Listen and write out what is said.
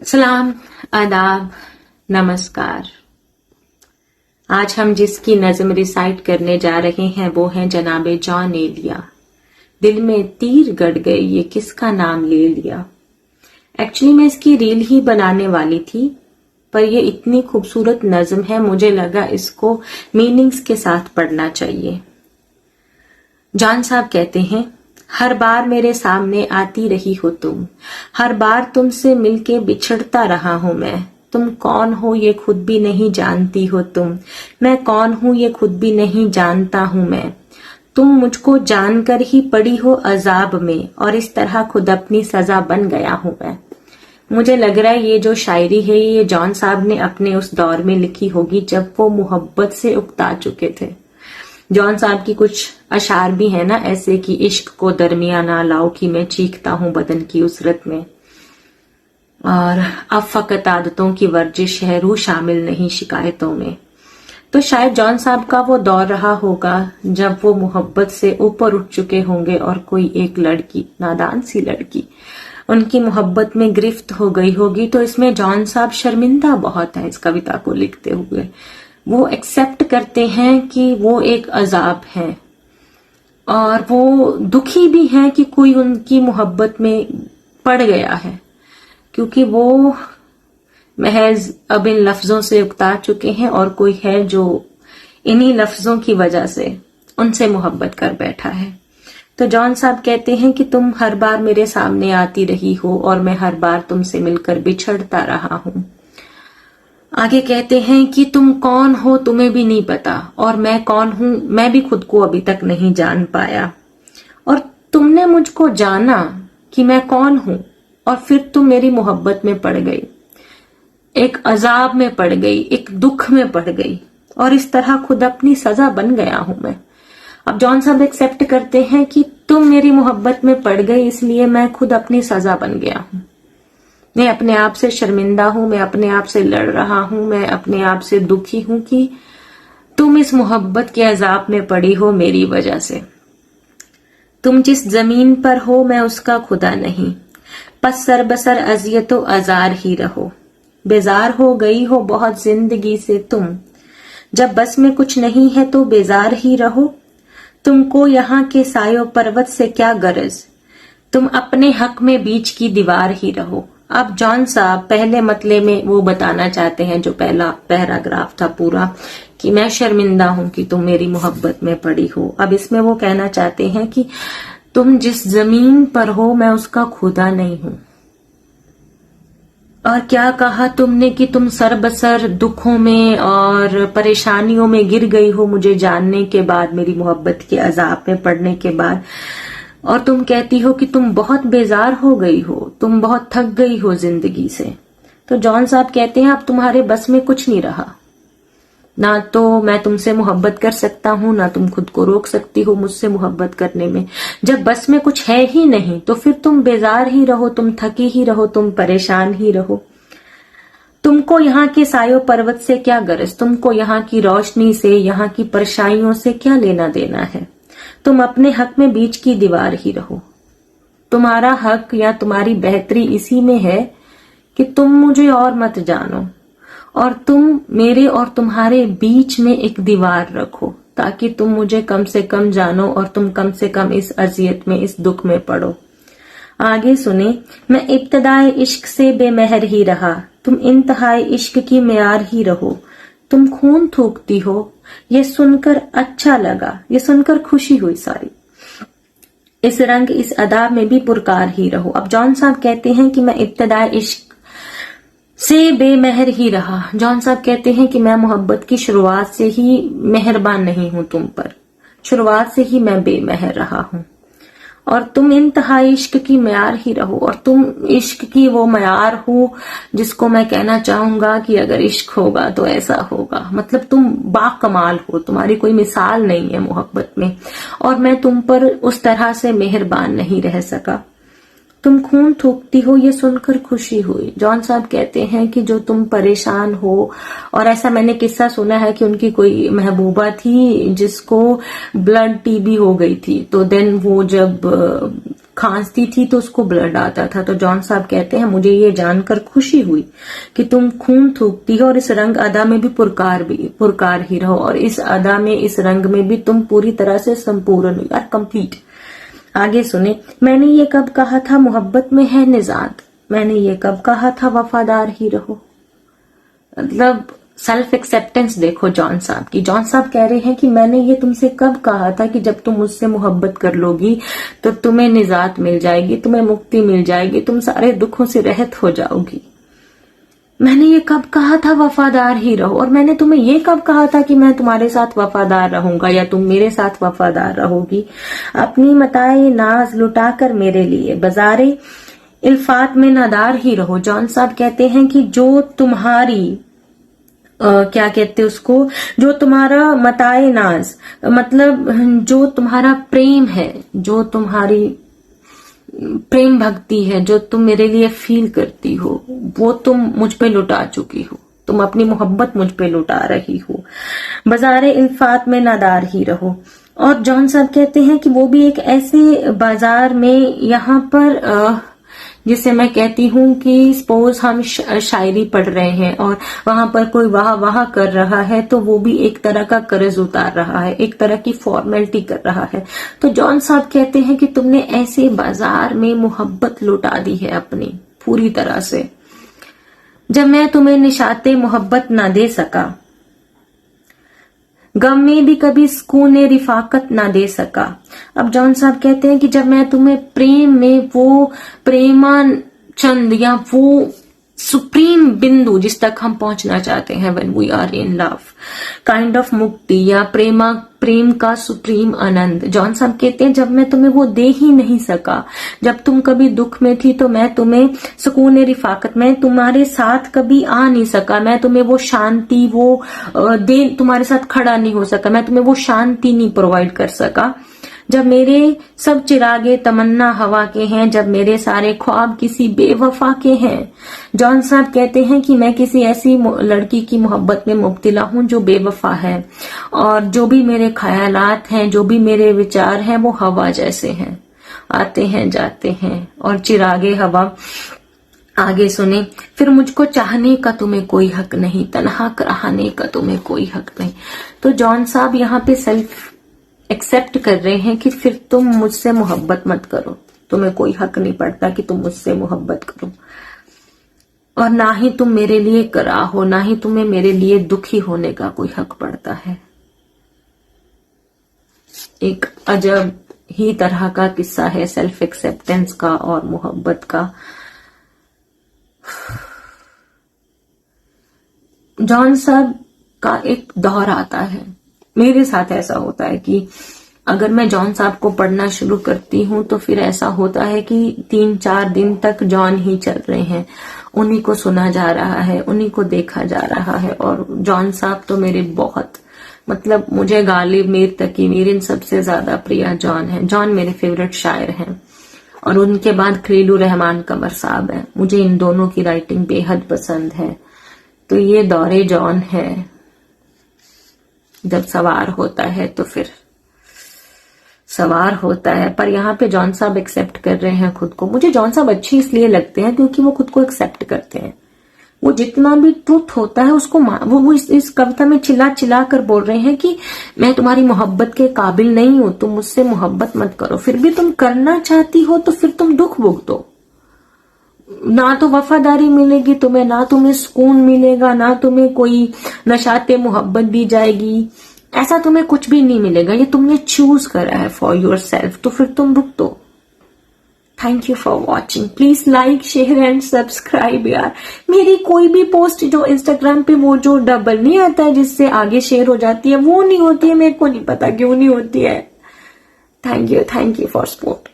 सलाम, आदाब, नमस्कार। आज हम जिसकी नज़्म रिसाइट करने जा रहे हैं वो है जनाबे जॉन एलिया। दिल में तीर गड़ गए, ये किसका नाम ले लिया। एक्चुअली मैं इसकी रील ही बनाने वाली थी, पर ये इतनी खूबसूरत नज़्म है, मुझे लगा इसको मीनिंग्स के साथ पढ़ना चाहिए। जॉन साहब कहते हैं, हर बार मेरे सामने आती रही हो तुम, हर बार तुमसे मिलके बिछड़ता रहा हूं मैं। तुम कौन हो ये खुद भी नहीं जानती हो तुम, मैं कौन हूं ये खुद भी नहीं जानता हूं मैं। तुम मुझको जानकर ही पड़ी हो अजाब में, और इस तरह खुद अपनी सजा बन गया हूं मैं। मुझे लग रहा है ये जो शायरी है ये जॉन साहब ने अपने उस दौर में लिखी होगी जब वो मोहब्बत से उकता चुके थे। जॉन साहब की कुछ अशार भी है ना ऐसे कि इश्क को दरमियाना लाओ कि मैं चीखता हूं बदन की उसरत में, और अब फकत आदतों की वर्जिश है, रूह शामिल नहीं शिकायतों में। तो शायद जॉन साहब का वो दौर रहा होगा जब वो मोहब्बत से ऊपर उठ चुके होंगे और कोई एक लड़की, नादान सी लड़की, उनकी मोहब्बत में गिरफ्त हो गई होगी। तो इसमें जॉन साहब शर्मिंदा बहुत है इस कविता को लिखते हुए। वो एक्सेप्ट करते हैं कि वो एक अजाब है, और वो दुखी भी हैं कि कोई उनकी मोहब्बत में पड़ गया है, क्योंकि वो महज अब इन लफ्जों से उकता चुके हैं और कोई है जो इन्हीं लफ्जों की वजह से उनसे मोहब्बत कर बैठा है। तो जॉन साहब कहते हैं कि तुम हर बार मेरे सामने आती रही हो और मैं हर बार तुमसे मिलकर बिछड़ता रहा हूं। आगे कहते हैं कि तुम कौन हो तुम्हें भी नहीं पता, और मैं कौन हूं मैं भी खुद को अभी तक नहीं जान पाया। और तुमने मुझको जाना कि मैं कौन हूं, और फिर तुम मेरी मोहब्बत में पड़ गई, एक अजाब में पड़ गई, एक दुख में पड़ गई, और इस तरह खुद अपनी सजा बन गया हूं मैं। अब जॉन साहब एक्सेप्ट करते हैं कि तुम मेरी मोहब्बत में पड़ गई, इसलिए मैं खुद अपनी सजा बन गया हूं। मैं अपने आप से शर्मिंदा हूं, मैं अपने आप से लड़ रहा हूं, मैं अपने आप से दुखी हूं कि तुम इस मोहब्बत के अजाब में पड़ी हो मेरी वजह से। तुम जिस जमीन पर हो मैं उसका खुदा नहीं, बस सरबसर अजियतो अजार ही रहो। बेजार हो गई हो बहुत जिंदगी से तुम, जब बस में कुछ नहीं है तो बेजार ही रहो। तुमको यहाँ के सायो पर्वत से क्या गरज, तुम अपने हक में बीच की दीवार ही रहो। अब जॉन साहब पहले मतले में वो बताना चाहते हैं, जो पहला पैराग्राफ था पूरा, कि मैं शर्मिंदा हूं कि तुम मेरी मोहब्बत में पड़ी हो। अब इसमें वो कहना चाहते हैं कि तुम जिस जमीन पर हो मैं उसका खुदा नहीं हूं। और क्या कहा तुमने कि तुम सरबसर दुखों में और परेशानियों में गिर गई हो मुझे जानने के बाद, मेरी मोहब्बत के अजाब में पड़ने के बाद। और तुम कहती हो कि तुम बहुत बेजार हो गई हो, तुम बहुत थक गई हो जिंदगी से। तो जॉन साहब कहते हैं अब तुम्हारे बस में कुछ नहीं रहा, ना तो मैं तुमसे मोहब्बत कर सकता हूं, ना तुम खुद को रोक सकती हो मुझसे मोहब्बत करने में। जब बस में कुछ है ही नहीं तो फिर तुम बेजार ही रहो, तुम थकी ही रहो, तुम परेशान ही रहो। तुमको यहाँ के सायो पर्वत से क्या गरज, तुमको यहाँ की रोशनी से, यहाँ की परछाइयों से क्या लेना देना है। तुम अपने हक में बीच की दीवार ही रहो। तुम्हारा हक या तुम्हारी बेहतरी इसी में है कि तुम मुझे और मत जानो, और तुम मेरे और तुम्हारे बीच में एक दीवार रखो, ताकि तुम मुझे कम से कम जानो और तुम कम से कम इस अजियत में, इस दुख में पड़ो। आगे सुने, मैं इब्तदाए इश्क से बेमहर ही रहा, तुम इंतहाए इश्क की मेयार ही रहो। तुम खून थूकती हो, ये सुनकर अच्छा लगा, ये सुनकर खुशी हुई सारी। इस रंग इस अदा में भी पुरकार ही रहो। अब जॉन साहब कहते हैं कि मैं इब्तदाए इश्क से बेमहर ही रहा। जॉन साहब कहते हैं कि मैं मोहब्बत की शुरुआत से ही मेहरबान नहीं हूं तुम पर, शुरुआत से ही मैं बेमहर रहा हूं। और तुम इंतहाई इश्क की मयार ही रहो, और तुम इश्क की वो मयार हो जिसको मैं कहना चाहूंगा कि अगर इश्क होगा तो ऐसा होगा। मतलब तुम बाकमाल हो, तुम्हारी कोई मिसाल नहीं है मोहब्बत में, और मैं तुम पर उस तरह से मेहरबान नहीं रह सका। तुम खून थूकती हो, ये सुनकर खुशी हुई। जॉन साहब कहते हैं कि जो तुम परेशान हो, और ऐसा मैंने किस्सा सुना है कि उनकी कोई महबूबा थी जिसको ब्लड टीबी हो गई थी, तो देन वो जब खांसती थी तो उसको ब्लड आता था। तो जॉन साहब कहते हैं मुझे ये जानकर खुशी हुई कि तुम खून थूकती हो और इस रंग अदा में भी पुरकार ही रहो, और इस अदा में, इस रंग में भी तुम पूरी तरह से संपूर्ण हुई और कंप्लीट। आगे सुने, मैंने ये कब कहा था मोहब्बत में है निजात, मैंने ये कब कहा था वफादार ही रहो। मतलब सेल्फ एक्सेप्टेंस देखो जॉन साहब की। जॉन साहब कह रहे हैं कि मैंने ये तुमसे कब कहा था कि जब तुम मुझसे मोहब्बत कर लोगी तो तुम्हें निजात मिल जाएगी, तुम्हें मुक्ति मिल जाएगी, तुम सारे दुखों से रहित हो जाओगी। मैंने ये कब कहा था वफादार ही रहो, और मैंने तुम्हें ये कब कहा था कि मैं तुम्हारे साथ वफादार रहूंगा या तुम मेरे साथ वफादार रहोगी। अपनी मताए नाज लुटाकर मेरे लिए बाजारे इल्फात में नादार ही रहो। जॉन साहब कहते हैं कि जो तुम्हारी क्या कहते उसको, जो तुम्हारा मताए नाज, मतलब जो तुम्हारा प्रेम है, जो तुम्हारी प्रेम भक्ति है, जो तुम मेरे लिए फील करती हो, वो तुम मुझ पे लुटा चुकी हो, तुम अपनी मोहब्बत मुझ पे लुटा रही हो। बाजारे इल्फात में नादार ही रहो। और जॉन साहब कहते हैं कि वो भी एक ऐसे बाजार में, यहाँ पर जिसे मैं कहती हूँ कि सपोज हम शायरी पढ़ रहे हैं और वहां पर कोई वाह वाह कर रहा है, तो वो भी एक तरह का कर्ज उतार रहा है, एक तरह की फॉर्मेलिटी कर रहा है। तो जॉन साहब कहते हैं कि तुमने ऐसे बाजार में मोहब्बत लुटा दी है अपनी पूरी तरह से। जब मैं तुम्हें निशाते मोहब्बत ना दे सका, गम में भी कभी सुकून रिफाकत ना दे सका। अब जॉन साहब कहते हैं कि जब मैं तुम्हें प्रेम में वो प्रेमाचंद या वो सुप्रीम बिंदु जिस तक हम पहुंचना चाहते हैं, when we are in love, kind of मुक्ति या प्रेम का सुप्रीम आनंद, जॉन साहब कहते हैं जब मैं तुम्हें वो दे ही नहीं सका, जब तुम कभी दुख में थी तो मैं तुम्हें सुकून रिफाकत, मैं तुम्हारे साथ कभी आ नहीं सका, मैं तुम्हें वो शांति, वो दे तुम्हारे साथ खड़ा नहीं हो सका, मैं तुम्हें वो शांति नहीं प्रोवाइड कर सका। जब मेरे सब चिरागे तमन्ना हवा के हैं, जब मेरे सारे ख्वाब किसी बेवफा के हैं। जॉन साहब कहते हैं कि मैं किसी ऐसी लड़की की मोहब्बत में मुब्तला हूं जो बेवफा है, और जो भी मेरे ख्यालात हैं, जो भी मेरे विचार हैं, वो हवा जैसे हैं, आते हैं जाते हैं और चिरागे हवा। आगे सुने, फिर मुझको चाहने का तुम्हें कोई हक नहीं, तन्हा कराने का तुम्हें कोई हक नहीं। तो जॉन साहब यहाँ पे सेल्फ एक्सेप्ट कर रहे हैं कि फिर तुम मुझसे मोहब्बत मत करो, तुम्हें कोई हक नहीं पड़ता कि तुम मुझसे मोहब्बत करो, और ना ही तुम मेरे लिए करा हो, ना ही तुम्हें मेरे लिए दुखी होने का कोई हक पड़ता है। एक अजब ही तरह का किस्सा है सेल्फ एक्सेप्टेंस का और मोहब्बत का। जॉन साहब का एक दौर आता है, मेरे साथ ऐसा होता है कि अगर मैं जॉन साहब को पढ़ना शुरू करती हूँ तो फिर ऐसा होता है कि 3-4 दिन तक जॉन ही चल रहे हैं, उन्हीं को सुना जा रहा है, उन्हीं को देखा जा रहा है। और जॉन साहब तो मेरे बहुत, मतलब मुझे गालिब, मीर तकी मीर, इन सबसे ज्यादा प्रिय जॉन है। जॉन मेरे फेवरेट शायर हैं, और उनके बाद खलीलुर रहमान कमर साहब है। मुझे इन दोनों की राइटिंग बेहद पसंद है। तो ये दौरे जॉन है, जब सवार होता है तो फिर सवार होता है। पर यहाँ पे जॉन साहब एक्सेप्ट कर रहे हैं खुद को। मुझे जॉन साहब अच्छे इसलिए लगते हैं क्योंकि वो खुद को एक्सेप्ट करते हैं। वो जितना भी ट्रुथ होता है उसको वो इस कविता में चिल्ला चिल्ला कर बोल रहे हैं कि मैं तुम्हारी मोहब्बत के काबिल नहीं हूं, तुम मुझसे मोहब्बत मत करो। फिर भी तुम करना चाहती हो तो फिर तुम दुख भुगतो। ना तो वफादारी मिलेगी तुम्हें, ना तुम्हें सुकून मिलेगा, ना तुम्हें कोई नशाते मोहब्बत दी जाएगी, ऐसा तुम्हें कुछ भी नहीं मिलेगा। ये तुमने चूज करा है फॉर योर सेल्फ, तो फिर तुम भुगतो। Thank you for watching. Please like, share and subscribe यार। मेरी कोई भी पोस्ट जो इंस्टाग्राम पे वो जो डबल नहीं आता है जिससे आगे शेयर हो जाती है, वो नहीं होती है। मेरे को नहीं पता क्यों नहीं होती है। Thank you for support.